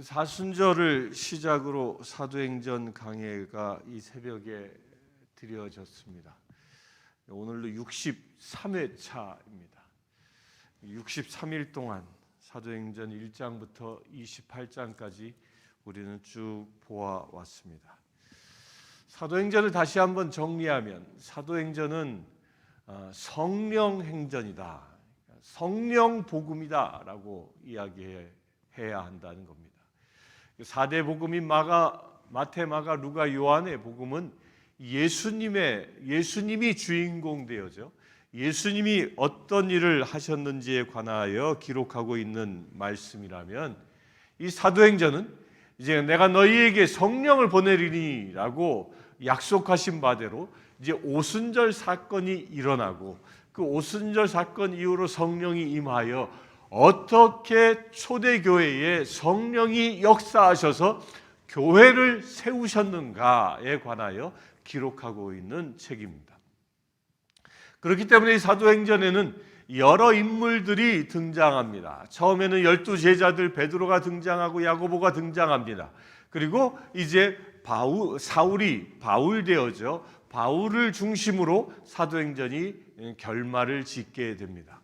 사순절을 시작으로 사도행전 강해가 이 새벽에 드려졌습니다. 오늘로 63회차입니다. 63일 동안 사도행전 1장부터 28장까지 우리는 쭉 보아왔습니다. 사도행전을 다시 한번 정리하면 사도행전은 성령 행전이다, 성령 복음이다라고 이야기해야 한다는 겁니다. 4대 복음인 마태, 마가, 루가, 요한의 복음은 예수님이 주인공 되어져 예수님이 어떤 일을 하셨는지에 관하여 기록하고 있는 말씀이라면, 이 사도행전은 이제 내가 너희에게 성령을 보내리니라고 약속하신 바대로 이제 오순절 사건이 일어나고, 그 오순절 사건 이후로 성령이 임하여 어떻게 초대교회에 성령이 역사하셔서 교회를 세우셨는가에 관하여 기록하고 있는 책입니다. 그렇기 때문에 이 사도행전에는 여러 인물들이 등장합니다. 처음에는 12제자들 베드로가 등장하고 야고보가 등장합니다. 그리고 이제 사울이 바울되어져 바울을 중심으로 사도행전이 결말을 짓게 됩니다.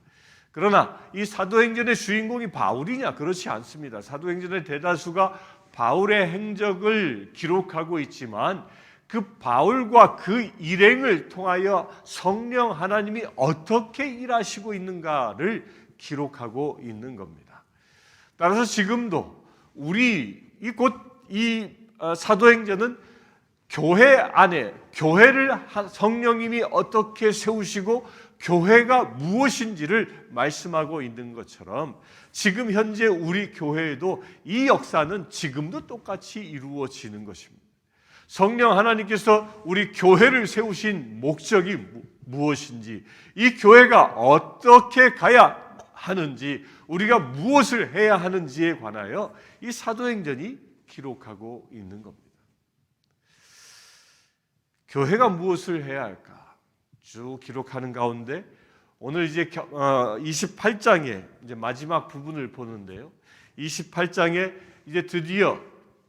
그러나 이 사도행전의 주인공이 바울이냐? 그렇지 않습니다. 사도행전의 대다수가 바울의 행적을 기록하고 있지만 그 바울과 그 일행을 통하여 성령 하나님이 어떻게 일하시고 있는가를 기록하고 있는 겁니다. 따라서 지금도 이 사도행전은 교회 안에 교회를 성령님이 어떻게 세우시고 교회가 무엇인지를 말씀하고 있는 것처럼, 지금 현재 우리 교회에도 이 역사는 지금도 똑같이 이루어지는 것입니다. 성령 하나님께서 우리 교회를 세우신 목적이 무엇인지, 이 교회가 어떻게 가야 하는지, 우리가 무엇을 해야 하는지에 관하여 이 사도행전이 기록하고 있는 겁니다. 교회가 무엇을 해야 할까? 쭉 기록하는 가운데 오늘 이제 28장의 이제 마지막 부분을 보는데요. 28장에 이제 드디어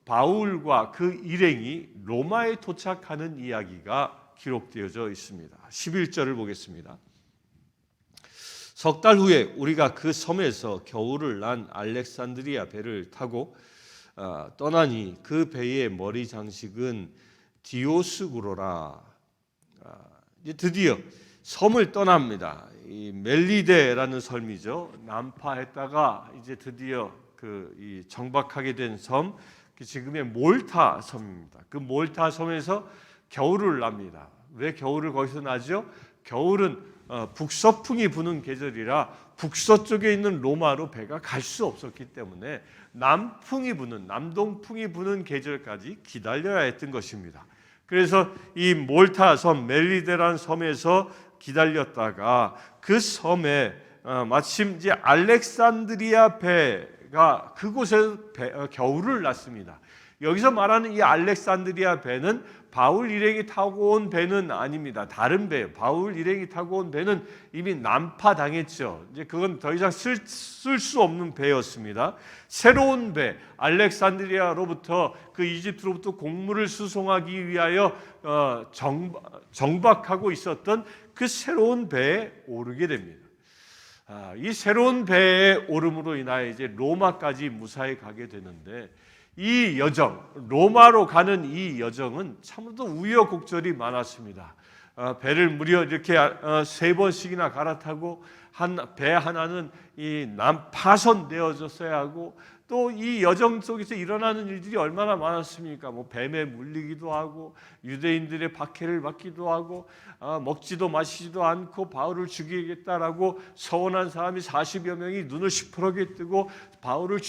바울과 그 일행이 로마에 도착하는 이야기가 기록되어져 있습니다. 11절을 보겠습니다. 석 달 후에 우리가 그 섬에서 겨울을 난 알렉산드리아 배를 타고 떠나니 그 배의 머리 장식은 디오스구로라. 이제 드디어 섬을 떠납니다. 이 멜리데라는 섬이죠. 난파했다가 이제 드디어 이 정박하게 된 섬, 지금의 몰타 섬입니다. 그 몰타 섬에서 겨울을 납니다. 왜 겨울을 거기서 나죠? 겨울은 북서풍이 부는 계절이라 북서쪽에 있는 로마로 배가 갈 수 없었기 때문에 남동풍이 부는 계절까지 기다려야 했던 것입니다. 그래서 이 몰타 섬, 멜리데라는 섬에서 기다렸다가 그 섬에 마침 이제 알렉산드리아 배가 그곳에서 겨울을 났습니다. 여기서 말하는 이 알렉산드리아 배는 바울 일행이 타고 온 배는 아닙니다. 다른 배예요. 바울 일행이 타고 온 배는 이미 난파당했죠. 이제 그건 더 이상 쓸 수 없는 배였습니다. 새로운 배, 알렉산드리아로부터 그 이집트로부터 곡물을 수송하기 위하여 정박하고 있었던 그 새로운 배에 오르게 됩니다. 이 새로운 배에 오름으로 인하여 이제 로마까지 무사히 가게 되는데, 이 여정, 로마로 가는 이 여정은 참으로 우여곡절이 많았습니다. 배를 무려 이렇게 3번씩이나 갈아타고 배 하나는 파손되어졌어야 하고, 또 이 여정 속에서 일어나는 일들이 얼마나 많았습니까? 뱀에 물리기도 하고, 유대인들의 박해를 받기도 하고, 먹지도 마시지도 않고 바울을 죽이겠다라고 서원한 사람이 40여 명이 눈을 시퍼렇게 뜨고 바울을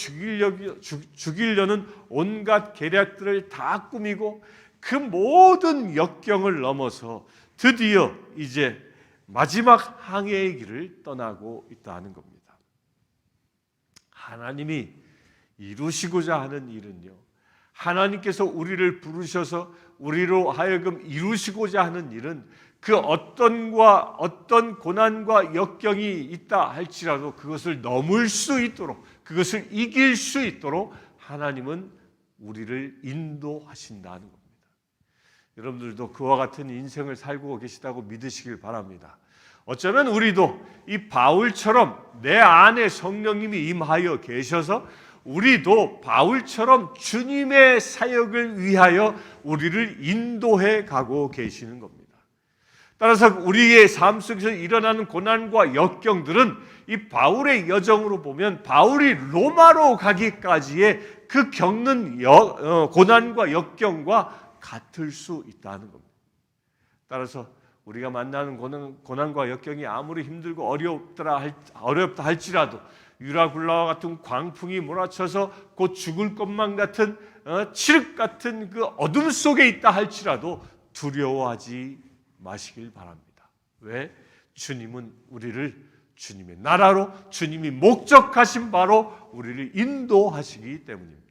죽이려는 온갖 계략들을 다 꾸미고, 그 모든 역경을 넘어서 드디어 이제 마지막 항해의 길을 떠나고 있다는 겁니다. 하나님이 이루시고자 하는 일은요, 하나님께서 우리를 부르셔서 우리로 하여금 이루시고자 하는 일은 그 어떤 고난과 역경이 있다 할지라도 그것을 넘을 수 있도록, 그것을 이길 수 있도록 하나님은 우리를 인도하신다는 겁니다. 여러분들도 그와 같은 인생을 살고 계시다고 믿으시길 바랍니다. 어쩌면 우리도 이 바울처럼 내 안에 성령님이 임하여 계셔서 우리도 바울처럼 주님의 사역을 위하여 우리를 인도해 가고 계시는 겁니다. 따라서 우리의 삶 속에서 일어나는 고난과 역경들은 이 바울의 여정으로 보면 바울이 로마로 가기까지의 그 겪는 고난과 역경과 같을 수 있다는 겁니다. 따라서 우리가 만나는 고난과 역경이 아무리 힘들고 어렵다 할지라도 유라굴라와 같은 광풍이 몰아쳐서 곧 죽을 것만 같은 칠흑 같은 그 어둠 속에 있다 할지라도 두려워하지 마시길 바랍니다. 왜? 주님은 우리를 주님의 나라로 주님이 목적하신 바로 우리를 인도하시기 때문입니다.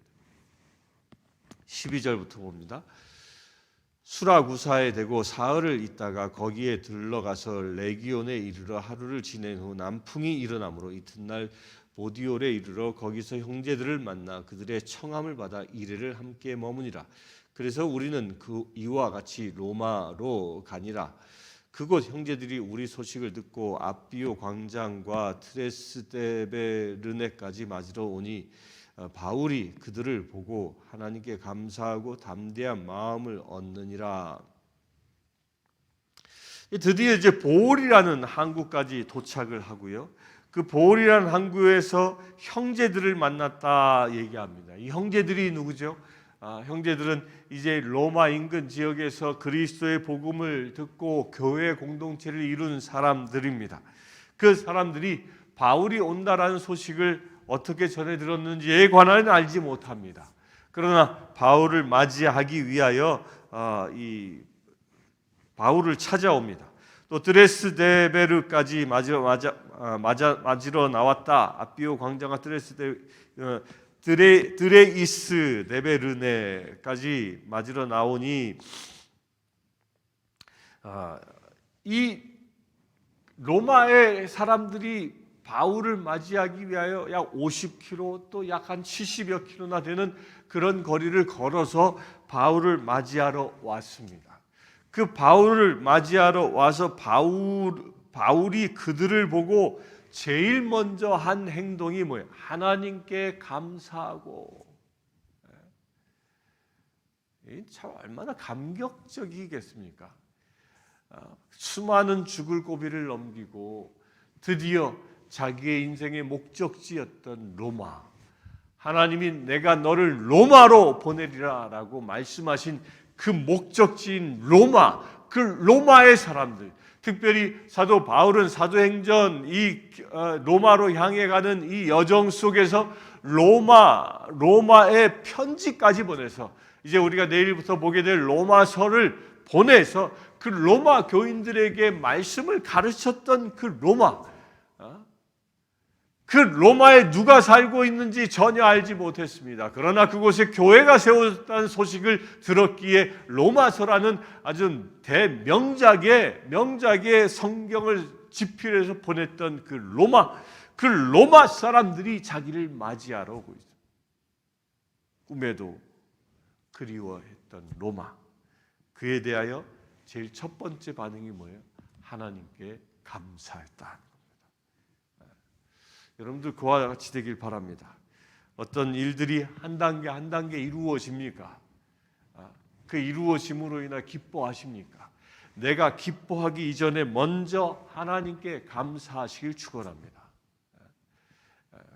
12절부터 봅니다. 수라구사에 대고 사흘을 있다가 거기에 들러가서 레기온에 이르러 하루를 지낸 후 남풍이 일어나므로 이튿날 보디올에 이르러 거기서 형제들을 만나 그들의 청함을 받아 이레를 함께 머무니라. 그래서 우리는 이와 같이 로마로 가니라. 그곳 형제들이 우리 소식을 듣고 앞비오 광장과 트레스데베르네까지 맞으러 오니 바울이 그들을 보고 하나님께 감사하고 담대한 마음을 얻느니라. 드디어 이제 보올이라는 항구까지 도착을 하고요. 그 보올이라는 항구에서 형제들을 만났다 얘기합니다. 이 형제들이 누구죠? 형제들은 이제 로마 인근 지역에서 그리스도의 복음을 듣고 교회 공동체를 이룬 사람들입니다. 그 사람들이 바울이 온다라는 소식을 어떻게 전해 들었는지에 관한은 알지 못합니다. 그러나 바울을 맞이하기 위하여 이 바울을 찾아옵니다. 또 드레스데베르까지 맞으러 나왔다. 앞비오 광장과 드레이스 데베르네까지 맞으러 나오니 이 로마의 사람들이 바울을 맞이하기 위하여 약 50km 또 약 한 70여 킬로나 되는 그런 거리를 걸어서 바울을 맞이하러 왔습니다. 그 바울을 맞이하러 와서 바울이 그들을 보고 제일 먼저 한 행동이 뭐예요? 하나님께 감사하고. 참 얼마나 감격적이겠습니까? 수많은 죽을 고비를 넘기고 드디어 자기의 인생의 목적지였던 로마, 하나님이 내가 너를 로마로 보내리라 라고 말씀하신 그 목적지인 로마, 그 로마의 사람들, 특별히 사도 바울은 사도행전 이 로마로 향해 가는 이 여정 속에서 로마의 편지까지 보내서 이제 우리가 내일부터 보게 될 로마서를 보내서 그 로마 교인들에게 말씀을 가르쳤던 그 로마, 그 로마에 누가 살고 있는지 전혀 알지 못했습니다. 그러나 그곳에 교회가 세워졌다는 소식을 들었기에 로마서라는 아주 대명작의 성경을 집필해서 보냈던 그 로마 사람들이 자기를 맞이하러 오고 있습니다. 꿈에도 그리워했던 로마, 그에 대하여 제일 첫 번째 반응이 뭐예요? 하나님께 감사했다. 여러분들 그와 같이 되길 바랍니다. 어떤 일들이 한 단계 한 단계 이루어집니까? 그 이루어짐으로 인하 기뻐하십니까? 내가 기뻐하기 이전에 먼저 하나님께 감사하시길 축원합니다.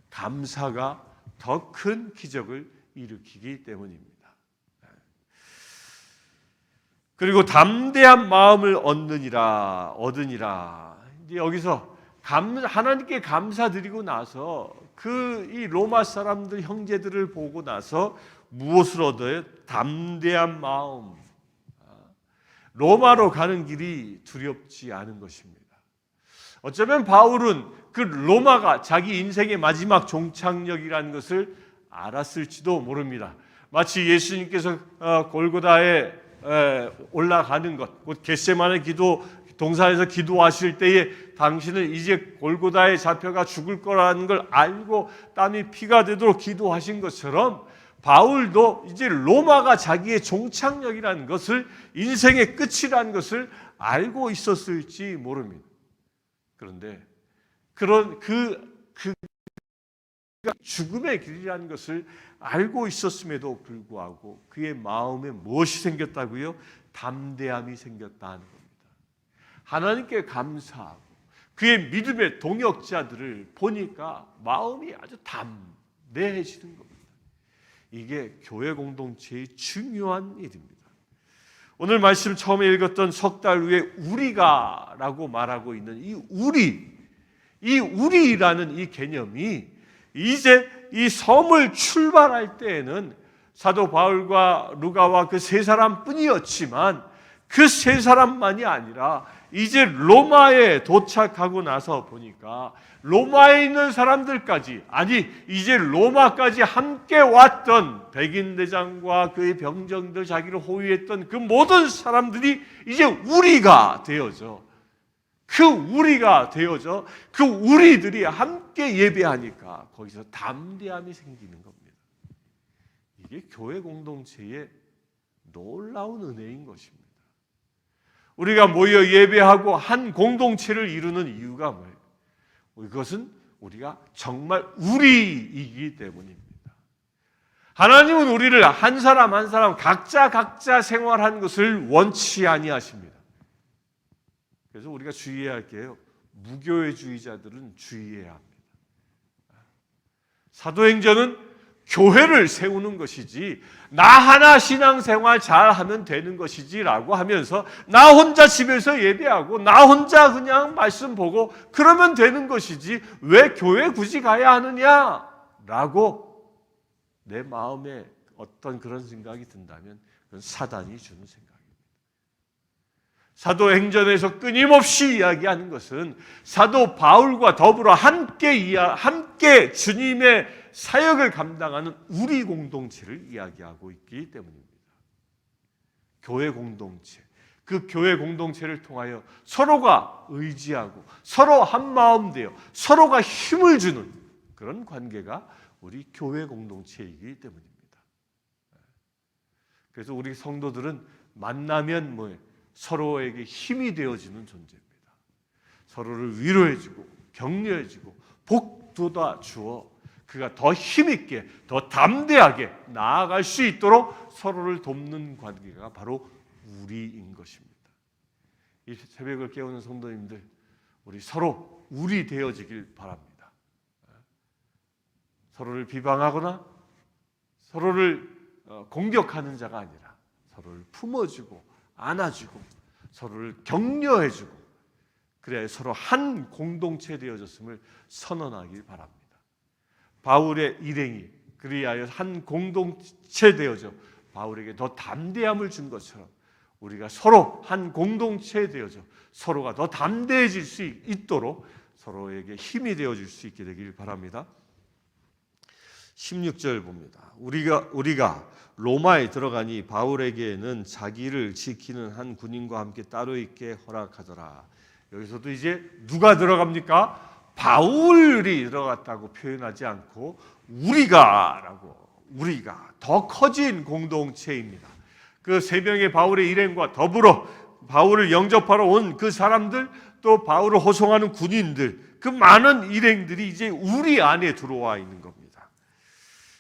감사가 더 큰 기적을 일으키기 때문입니다. 그리고 담대한 마음을 얻으니라. 여기서 하나님께 감사드리고 나서 이 로마 사람들 형제들을 보고 나서 무엇을 얻어요? 담대한 마음. 로마로 가는 길이 두렵지 않은 것입니다. 어쩌면 바울은 그 로마가 자기 인생의 마지막 종착역이라는 것을 알았을지도 모릅니다. 마치 예수님께서 골고다에 올라가는 것, 곧 겟세마네 동산에서 기도하실 때에 당신은 이제 골고다에 잡혀가 죽을 거라는 걸 알고 땀이 피가 되도록 기도하신 것처럼 바울도 이제 로마가 자기의 종착역이라는 것을, 인생의 끝이라는 것을 알고 있었을지 모릅니다. 그런데 그런 죽음의 길이라는 것을 알고 있었음에도 불구하고 그의 마음에 무엇이 생겼다고요? 담대함이 생겼다는 겁니다. 하나님께 감사하고 그의 믿음의 동역자들을 보니까 마음이 아주 담대해지는 겁니다. 이게 교회 공동체의 중요한 일입니다. 오늘 말씀 처음에 읽었던 석 달 후에 우리가라고 말하고 있는 이 우리라는 이 개념이 이제 이 섬을 출발할 때에는 사도 바울과 루가와 그 세 사람뿐이었지만 그 세 사람만이 아니라 이제 로마에 도착하고 나서 보니까 로마에 있는 사람들까지, 아니 이제 로마까지 함께 왔던 백인대장과 그의 병정들, 자기를 호위했던 그 모든 사람들이 이제 우리가 되어져, 그 우리들이 함께 예배하니까 거기서 담대함이 생기는 겁니다. 이게 교회 공동체의 놀라운 은혜인 것입니다. 우리가 모여 예배하고 한 공동체를 이루는 이유가 뭐예요? 이것은 우리가 정말 우리이기 때문입니다. 하나님은 우리를 한 사람 한 사람 각자 생활한 것을 원치 아니하십니다. 그래서 우리가 주의해야 할 게요, 무교회주의자들은 주의해야 합니다. 사도행전은 교회를 세우는 것이지 나 하나 신앙생활 잘하면 되는 것이지라고 하면서 나 혼자 집에서 예배하고 나 혼자 그냥 말씀 보고 그러면 되는 것이지 왜 교회 굳이 가야 하느냐라고 내 마음에 어떤 그런 생각이 든다면 그건 사단이 주는 생각입니다. 사도행전에서 끊임없이 이야기하는 것은 사도 바울과 더불어 함께 주님의 사역을 감당하는 우리 공동체를 이야기하고 있기 때문입니다. 교회 공동체, 그 교회 공동체를 통하여 서로가 의지하고 서로 한 마음 되어 서로가 힘을 주는 그런 관계가 우리 교회 공동체이기 때문입니다. 그래서 우리 성도들은 만나면 서로에게 힘이 되어지는 존재입니다. 서로를 위로해주고 격려해주고 복돋아 주어 그가 더 힘있게, 더 담대하게 나아갈 수 있도록 서로를 돕는 관계가 바로 우리인 것입니다. 이 새벽을 깨우는 성도님들, 우리 서로 우리 되어지길 바랍니다. 서로를 비방하거나 서로를 공격하는 자가 아니라 서로를 품어주고 안아주고 서로를 격려해주고 그래야 서로 한 공동체 되어졌음을 선언하길 바랍니다. 바울의 일행이 그리하여 한 공동체 되어져 바울에게 더 담대함을 준 것처럼 우리가 서로 한 공동체 되어져 서로가 더 담대해질 수 있도록 서로에게 힘이 되어줄 수 있게 되길 바랍니다. 16절 봅니다. 우리가 로마에 들어가니 바울에게는 자기를 지키는 한 군인과 함께 따로 있게 허락하더라. 여기서도 이제 누가 들어갑니까? 바울이 들어갔다고 표현하지 않고 우리가 더 커진 공동체입니다. 그 세 명의 바울의 일행과 더불어 바울을 영접하러 온 그 사람들, 또 바울을 호송하는 군인들, 그 많은 일행들이 이제 우리 안에 들어와 있는 겁니다.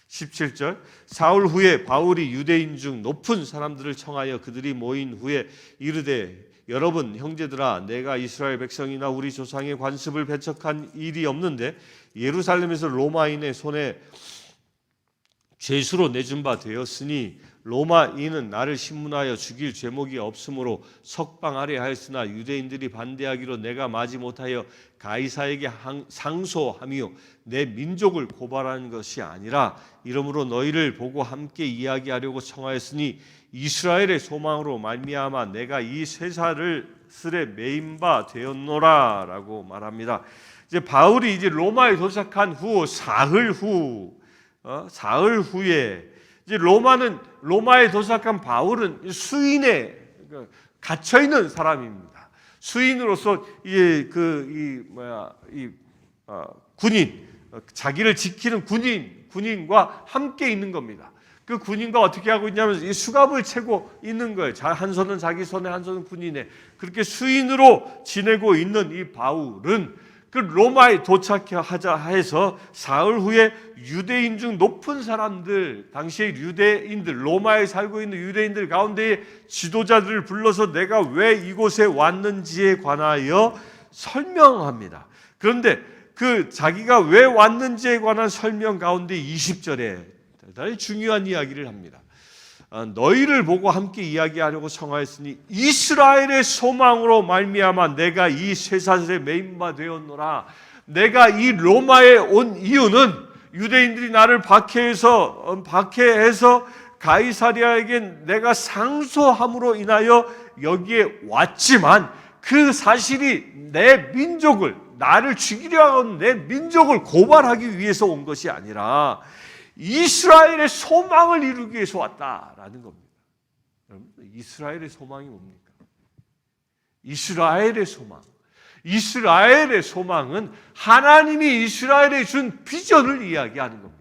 17절, 사흘 후에 바울이 유대인 중 높은 사람들을 청하여 그들이 모인 후에 이르되 여러분 형제들아, 내가 이스라엘 백성이나 우리 조상의 관습을 배척한 일이 없는데 예루살렘에서 로마인의 손에 죄수로 내준 바 되었으니 로마인은 나를 신문하여 죽일 죄목이 없으므로 석방하려 하였으나 유대인들이 반대하기로 내가 마지 못하여 가이사에게 상소하며 내 민족을 고발하는 것이 아니라 이러므로 너희를 보고 함께 이야기하려고 청하였으니 이스라엘의 소망으로 말미암아 내가 이 쇠사슬에 매인 바 되었노라라고 말합니다. 이제 바울이 이제 로마에 도착한 후 사흘 후에 이제 로마에 도착한 바울은 수인에 갇혀 있는 사람입니다. 수인으로서 군인, 자기를 지키는 군인과 함께 있는 겁니다. 그 군인과 어떻게 하고 있냐면 이 수갑을 채고 있는 거예요. 한 손은 자기 손에, 한 손은 군인에. 그렇게 수인으로 지내고 있는 이 바울은 그 로마에 도착하자 해서 사흘 후에 유대인 중 높은 사람들, 당시의 유대인들, 로마에 살고 있는 유대인들 가운데에 지도자들을 불러서 내가 왜 이곳에 왔는지에 관하여 설명합니다. 그런데 그 자기가 왜 왔는지에 관한 설명 가운데 20절에 대단히 중요한 이야기를 합니다. 너희를 보고 함께 이야기하려고 청하였으니 이스라엘의 소망으로 말미암아 내가 이 쇠사슬에 매인 바 되었노라. 내가 이 로마에 온 이유는 유대인들이 나를 박해해서 가이사랴에게 내가 상소함으로 인하여 여기에 왔지만 그 사실이 내 민족을, 나를 죽이려 하는 내 민족을 고발하기 위해서 온 것이 아니라 이스라엘의 소망을 이루기 위해서 왔다라는 겁니다. 여러분, 이스라엘의 소망이 뭡니까? 이스라엘의 소망. 이스라엘의 소망은 하나님이 이스라엘에 준 비전을 이야기하는 겁니다.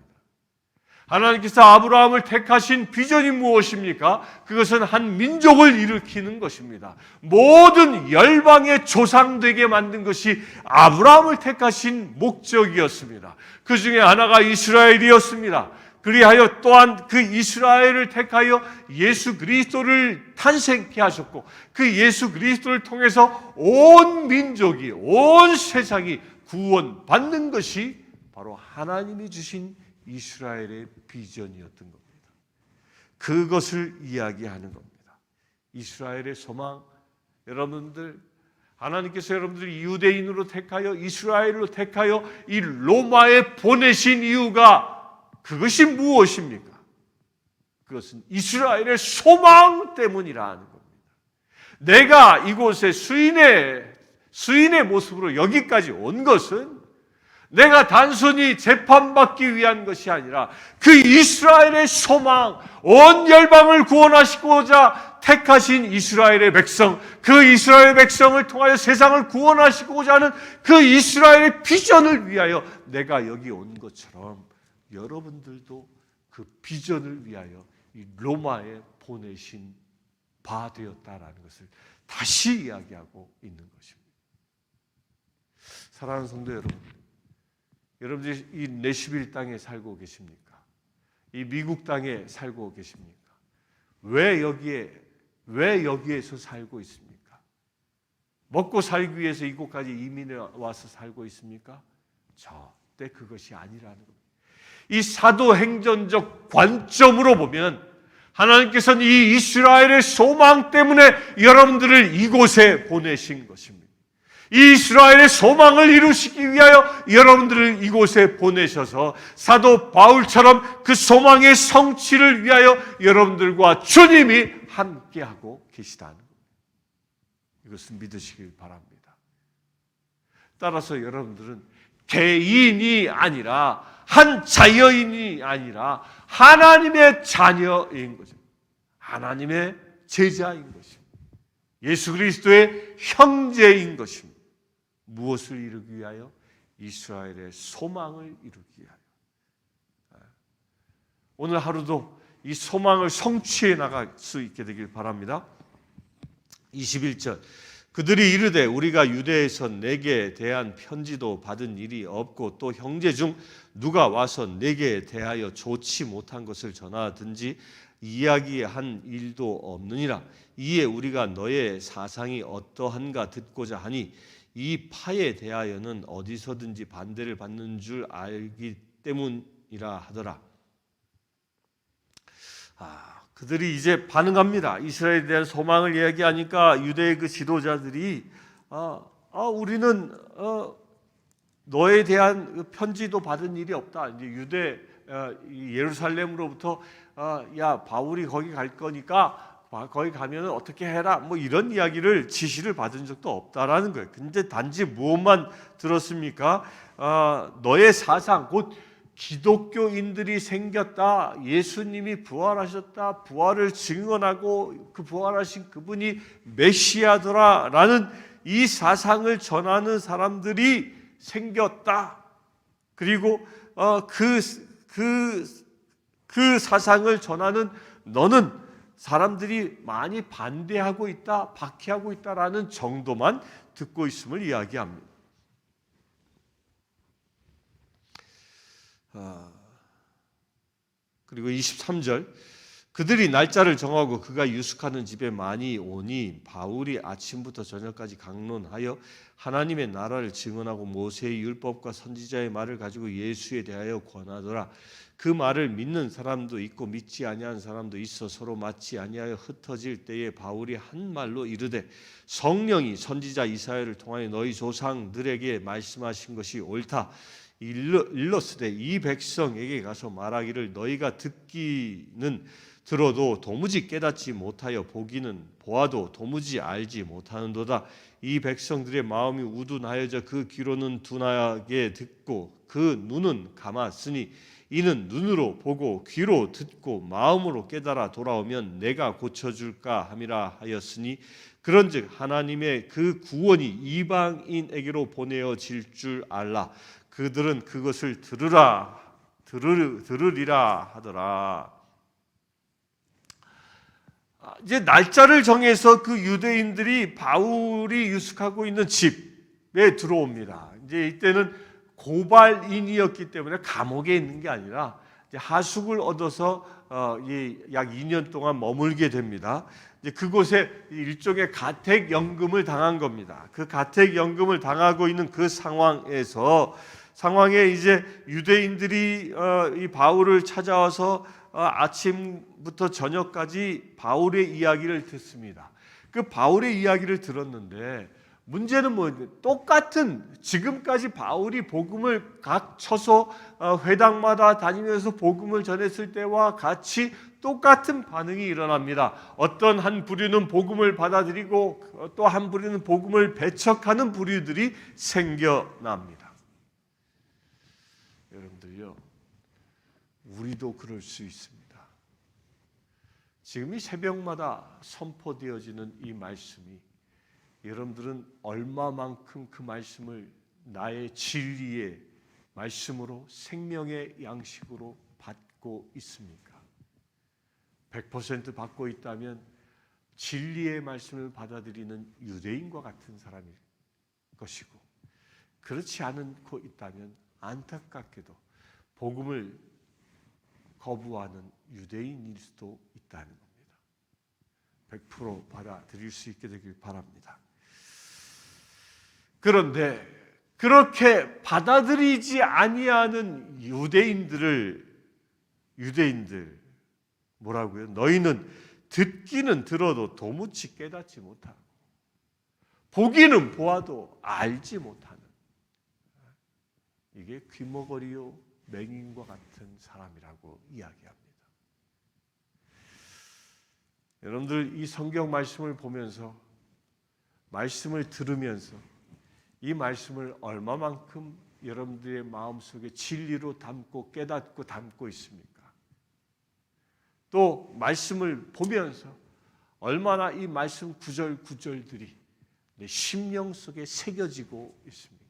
하나님께서 아브라함을 택하신 비전이 무엇입니까? 그것은 한 민족을 일으키는 것입니다. 모든 열방의 조상 되게 만든 것이 아브라함을 택하신 목적이었습니다. 그 중에 하나가 이스라엘이었습니다. 그리하여 또한 그 이스라엘을 택하여 예수 그리스도를 탄생케 하셨고 그 예수 그리스도를 통해서 온 민족이, 온 세상이 구원받는 것이 바로 하나님이 주신 이스라엘의 비전이었던 겁니다. 그것을 이야기하는 겁니다. 이스라엘의 소망, 여러분들, 하나님께서 여러분들을 유대인으로 택하여 이스라엘로 택하여 이 로마에 보내신 이유가 그것이 무엇입니까? 그것은 이스라엘의 소망 때문이라는 겁니다. 내가 이곳에 수인의 모습으로 여기까지 온 것은 내가 단순히 재판받기 위한 것이 아니라 그 이스라엘의 소망, 온 열방을 구원하시고자 택하신 이스라엘의 백성, 그 이스라엘 백성을 통하여 세상을 구원하시고자 하는 그 이스라엘의 비전을 위하여 내가 여기 온 것처럼 여러분들도 그 비전을 위하여 이 로마에 보내신 바 되었다라는 것을 다시 이야기하고 있는 것입니다. 사랑하는 성도 여러분, 여러분들이 이 내시빌 땅에 살고 계십니까? 이 미국 땅에 살고 계십니까? 왜 여기에서 살고 있습니까? 먹고 살기 위해서 이곳까지 이민해 와서 살고 있습니까? 절대 그것이 아니라는 겁니다. 이 사도행전적 관점으로 보면 하나님께서는 이 이스라엘의 소망 때문에 여러분들을 이곳에 보내신 것입니다. 이 이스라엘의 소망을 이루시기 위하여 여러분들을 이곳에 보내셔서 사도 바울처럼 그 소망의 성취를 위하여 여러분들과 주님이 함께하고 계시다는 겁니다. 이것을 믿으시길 바랍니다. 따라서 여러분들은 개인이 아니라 한 자여인이 아니라 하나님의 자녀인 거죠. 하나님의 제자인 것입니다. 예수 그리스도의 형제인 것입니다. 무엇을 이루기 위하여? 이스라엘의 소망을 이루기 위하여. 오늘 하루도 이 소망을 성취해 나갈 수 있게 되길 바랍니다. 21절 그들이 이르되 우리가 유대에서 내게 대한 편지도 받은 일이 없고 또 형제 중 누가 와서 내게 대하여 좋지 못한 것을 전하든지 이야기한 일도 없느니라. 이에 우리가 너의 사상이 어떠한가 듣고자 하니 이 파에 대하여는 어디서든지 반대를 받는 줄 알기 때문이라 하더라. 그들이 이제 반응합니다. 이스라엘에 대한 소망을 이야기하니까 유대의 그 지도자들이 우리는 너에 대한 편지도 받은 일이 없다. 이제 유대 예루살렘으로부터 야 바울이 거기 갈 거니까 거기 가면은 어떻게 해라 뭐 이런 이야기를 지시를 받은 적도 없다라는 거예요. 근데 단지 무엇만 들었습니까? 너의 사상 곧 기독교인들이 생겼다. 예수님이 부활하셨다. 부활을 증언하고 그 부활하신 그분이 메시아더라라는 이 사상을 전하는 사람들이 생겼다. 그리고 그 사상을 전하는 너는 사람들이 많이 반대하고 있다, 박해하고 있다라는 정도만 듣고 있음을 이야기합니다. 그리고 23절, 그들이 날짜를 정하고 그가 유숙하는 집에 많이 오니 바울이 아침부터 저녁까지 강론하여 하나님의 나라를 증언하고 모세의 율법과 선지자의 말을 가지고 예수에 대하여 권하더라. 그 말을 믿는 사람도 있고 믿지 아니하는 사람도 있어 서로 맞지 아니하여 흩어질 때에 바울이 한 말로 이르되 성령이 선지자 이사야를 통하여 너희 조상들에게 말씀하신 것이 옳다. 일러스되 이 백성에게 가서 말하기를 너희가 듣기는 들어도 도무지 깨닫지 못하여 보기는 보아도 도무지 알지 못하는도다. 이 백성들의 마음이 우둔하여져 그 귀로는 둔하게 듣고 그 눈은 감았으니 이는 눈으로 보고 귀로 듣고 마음으로 깨달아 돌아오면 내가 고쳐줄까 함이라 하였으니 그런즉 하나님의 그 구원이 이방인에게로 보내어질 줄 알라. 그들은 그것을 들으리라 하더라. 이제 날짜를 정해서 그 유대인들이 바울이 유숙하고 있는 집에 들어옵니다. 이제 이때는 고발인이었기 때문에 감옥에 있는 게 아니라 이제 하숙을 얻어서 약 2년 동안 머물게 됩니다. 이제 그곳에 일종의 가택연금을 당한 겁니다. 그 가택연금을 당하고 있는 그 상황에 이제 유대인들이 이 바울을 찾아와서 아침부터 저녁까지 바울의 이야기를 듣습니다. 그 바울의 이야기를 들었는데 문제는 똑같은 지금까지 바울이 복음을 각 처소 회당마다 다니면서 복음을 전했을 때와 같이 똑같은 반응이 일어납니다. 어떤 한 부류는 복음을 받아들이고 또 한 부류는 복음을 배척하는 부류들이 생겨납니다. 여러분들요, 우리도 그럴 수 있습니다. 지금 이 새벽마다 선포되어지는 이 말씀이 여러분들은 얼마만큼 그 말씀을 나의 진리의 말씀으로 생명의 양식으로 받고 있습니까? 100% 받고 있다면 진리의 말씀을 받아들이는 유대인과 같은 사람일 것이고 그렇지 않고 있다면 안타깝게도 복음을 거부하는 유대인일 수도 있다는 겁니다. 100% 받아들일 수 있게 되길 바랍니다. 그런데 그렇게 받아들이지 아니하는 유대인들 뭐라고요? 너희는 듣기는 들어도 도무지 깨닫지 못하고 보기는 보아도 알지 못하는 이게 귀머거리요 맹인과 같은 사람이라고 이야기합니다. 여러분들 이 성경 말씀을 보면서 말씀을 들으면서 이 말씀을 얼마만큼 여러분들의 마음속에 진리로 담고 깨닫고 담고 있습니까? 또 말씀을 보면서 얼마나 이 말씀 구절구절들이 내 심령 속에 새겨지고 있습니까?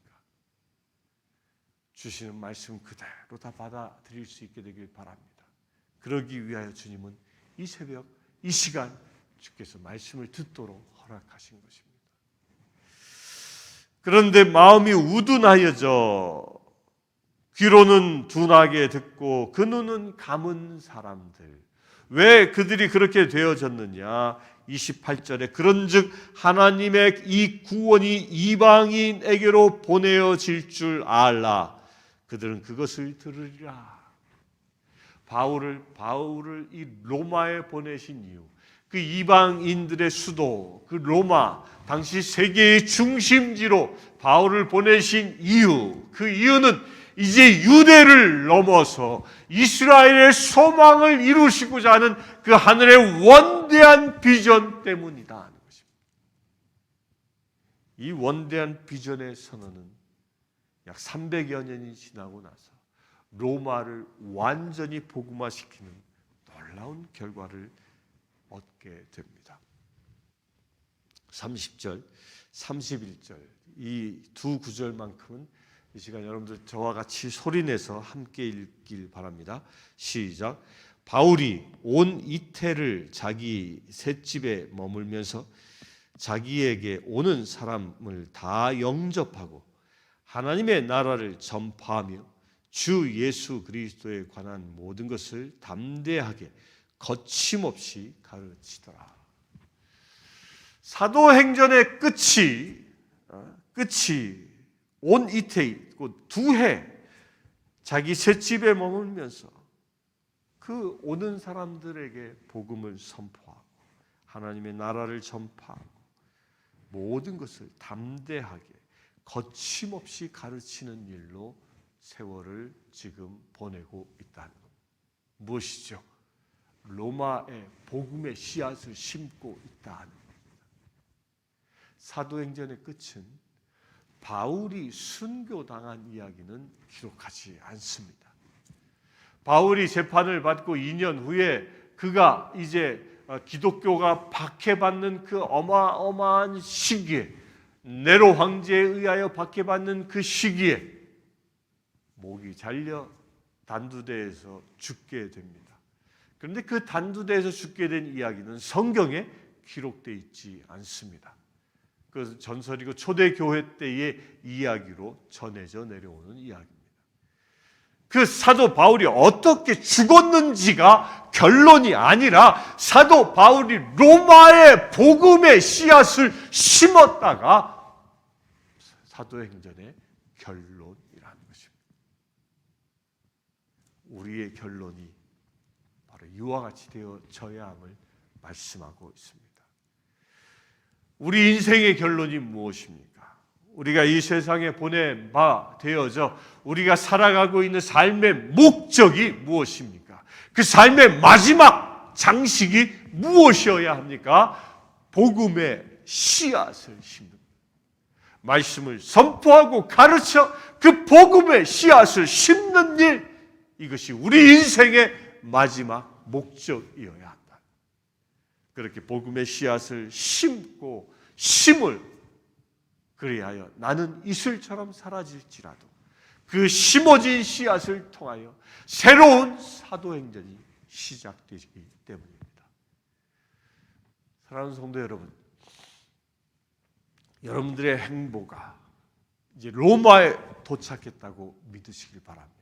주시는 말씀 그대로 다 받아들일 수 있게 되길 바랍니다. 그러기 위하여 주님은 이 새벽, 이 시간 주께서 말씀을 듣도록 허락하신 것입니다. 그런데 마음이 우둔하여져 귀로는 둔하게 듣고 그 눈은 감은 사람들, 왜 그들이 그렇게 되어졌느냐? 28절에 그런즉 하나님의 이 구원이 이방인에게로 보내어질 줄 알라. 그들은 그것을 들으리라. 바울을 이 로마에 보내신 이유, 그 이방인들의 수도, 그 로마, 당시 세계의 중심지로 바울을 보내신 이유, 그 이유는 이제 유대를 넘어서 이스라엘의 소망을 이루시고자 하는 그 하늘의 원대한 비전 때문이다 하는 것입니다. 이 원대한 비전의 선언은 약 300여 년이 지나고 나서 로마를 완전히 복음화시키는 놀라운 결과를 얻게 됩니다. 30절, 31절 이 두 구절만큼은 이 시간 여러분들 저와 같이 소리내서 함께 읽길 바랍니다. 시작. 바울이 온 이태를 자기 셋집에 머물면서 자기에게 오는 사람을 다 영접하고 하나님의 나라를 전파하며 주 예수 그리스도에 관한 모든 것을 담대하게 거침없이 가르치더라. 사도행전의 끝이 온 이태, 곧 2해 자기 셋집에 머물면서 그 오는 사람들에게 복음을 선포하고 하나님의 나라를 전파하고 모든 것을 담대하게 거침없이 가르치는 일로 세월을 지금 보내고 있다는 것. 무엇이죠? 로마의 복음의 씨앗을 심고 있다는 겁니다. 사도행전의 끝은 바울이 순교당한 이야기는 기록하지 않습니다. 바울이 재판을 받고 2년 후에 그가 이제 기독교가 박해받는 그 어마어마한 시기에, 네로 황제에 의하여 박해받는 그 시기에 목이 잘려 단두대에서 죽게 됩니다. 그런데 그 단두대에서 죽게 된 이야기는 성경에 기록되어 있지 않습니다. 그 전설이고 초대교회 때의 이야기로 전해져 내려오는 이야기입니다. 그 사도 바울이 어떻게 죽었는지가 결론이 아니라 사도 바울이 로마의 복음의 씨앗을 심었다가 사도행전의 결론이라는 것입니다. 우리의 결론이 바로 이와 같이 되어져야 함을 말씀하고 있습니다. 우리 인생의 결론이 무엇입니까? 우리가 이 세상에 보낸 바 되어져 우리가 살아가고 있는 삶의 목적이 무엇입니까? 그 삶의 마지막 장식이 무엇이어야 합니까? 복음의 씨앗을 심는 것. 말씀을 선포하고 가르쳐 그 복음의 씨앗을 심는 일, 이것이 우리 인생의 마지막 목적이어야 한다. 그렇게 복음의 씨앗을 심고 심을 그리하여 나는 이슬처럼 사라질지라도 그 심어진 씨앗을 통하여 새로운 사도행전이 시작되기 때문입니다. 사랑하는 성도 여러분, 여러분들의 행보가 이제 로마에 도착했다고 믿으시길 바랍니다.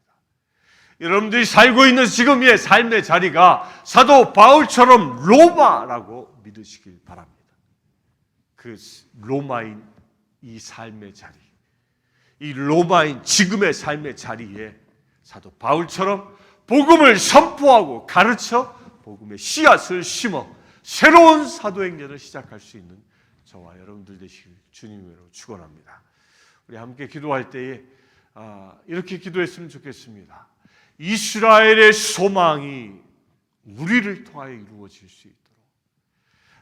여러분들이 살고 있는 지금의 삶의 자리가 사도 바울처럼 로마라고 믿으시길 바랍니다. 그 로마인 이 삶의 자리, 이 로마인 지금의 삶의 자리에 사도 바울처럼 복음을 선포하고 가르쳐 복음의 씨앗을 심어 새로운 사도행전을 시작할 수 있는 저와 여러분들 되시길 주님으로 축원합니다. 우리 함께 기도할 때에 이렇게 기도했으면 좋겠습니다. 이스라엘의 소망이 우리를 통하여 이루어질 수 있도록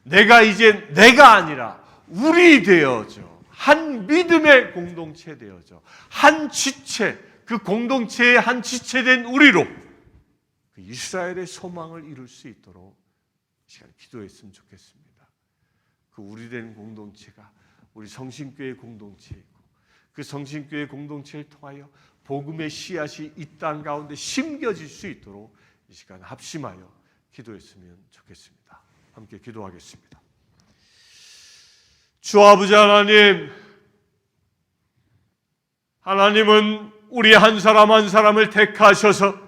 내가 이제 내가 아니라 우리 되어져 한 믿음의 공동체 되어져 한 지체, 그 공동체의 한 지체된 우리로 그 이스라엘의 소망을 이룰 수 있도록 이 시간에 기도했으면 좋겠습니다. 그 우리 된 공동체가 우리 성신교회 공동체이고 그 성신교회 공동체를 통하여 복음의 씨앗이 이 땅 가운데 심겨질 수 있도록 이 시간 합심하여 기도했으면 좋겠습니다. 함께 기도하겠습니다. 주 아버지 하나님, 하나님은 우리 한 사람 한 사람을 택하셔서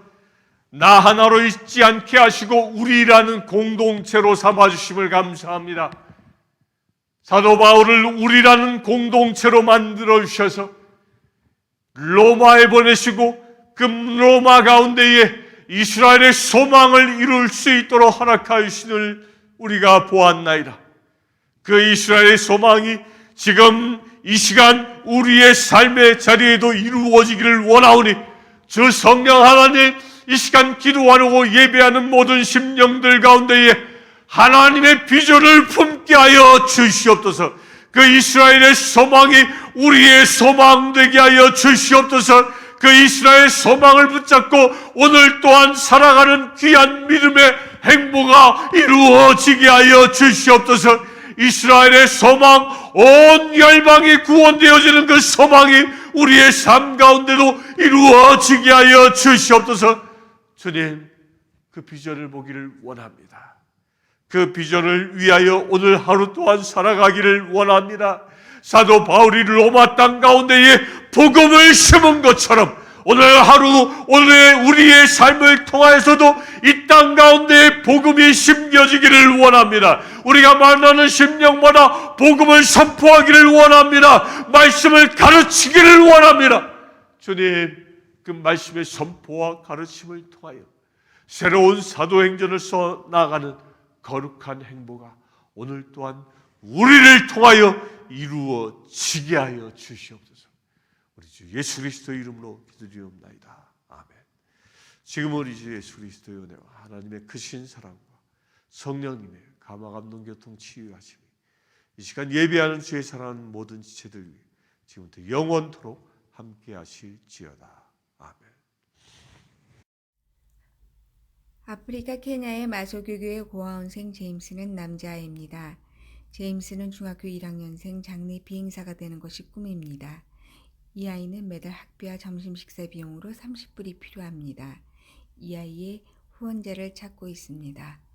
나 하나로 있지 않게 하시고 우리라는 공동체로 삼아주심을 감사합니다. 사도 바울을 우리라는 공동체로 만들어 주셔서 로마에 보내시고 그 로마 가운데에 이스라엘의 소망을 이룰 수 있도록 허락하여 주시는 우리가 보았나이다. 그 이스라엘의 소망이 지금 이 시간 우리의 삶의 자리에도 이루어지기를 원하오니 주 성령 하나님, 이 시간 기도하고 예배하는 모든 심령들 가운데에 하나님의 비전을 품게 하여 주시옵소서. 그 이스라엘의 소망이 우리의 소망 되게 하여 주시옵소서. 그 이스라엘 소망을 붙잡고 오늘 또한 살아가는 귀한 믿음의 행보가 이루어지게 하여 주시옵소서. 이스라엘의 소망, 온 열방이 구원되어지는 그 소망이 우리의 삶 가운데도 이루어지게 하여 주시옵소서. 주님, 그 비전을 보기를 원합니다. 그 비전을 위하여 오늘 하루 또한 살아가기를 원합니다. 사도 바울이 로마 땅 가운데에 복음을 심은 것처럼 오늘 하루 오늘 우리의 삶을 통하여서도 이 땅 가운데 복음이 심겨지기를 원합니다. 우리가 만나는 심령마다 복음을 선포하기를 원합니다. 말씀을 가르치기를 원합니다. 주님, 그 말씀의 선포와 가르침을 통하여 새로운 사도행전을 써 나가는 거룩한 행보가 오늘 또한 우리를 통하여 이루어지게 하여 주시옵소서. 우리 주 예수 그리스도의 이름으로 기도드리옵나이다. 아멘. 지금 우리 주 예수 그리스도의 은혜와 하나님의 크신 사랑과 성령님의 감화 감동 교통 치유하심이 이 시간 예배하는 주의 사랑하는 모든 지체들 위해 지금부터 영원토록 함께 하실지어다. 아멘. 아프리카 케냐의 마소교교의 고아원생 제임스는 남자아이입니다. 제임스는 중학교 1학년생 장래 비행사가 되는 것이 꿈입니다. 이 아이는 매달 학비와 점심 식사 비용으로 30불이 필요합니다. 이 아이의 후원자를 찾고 있습니다.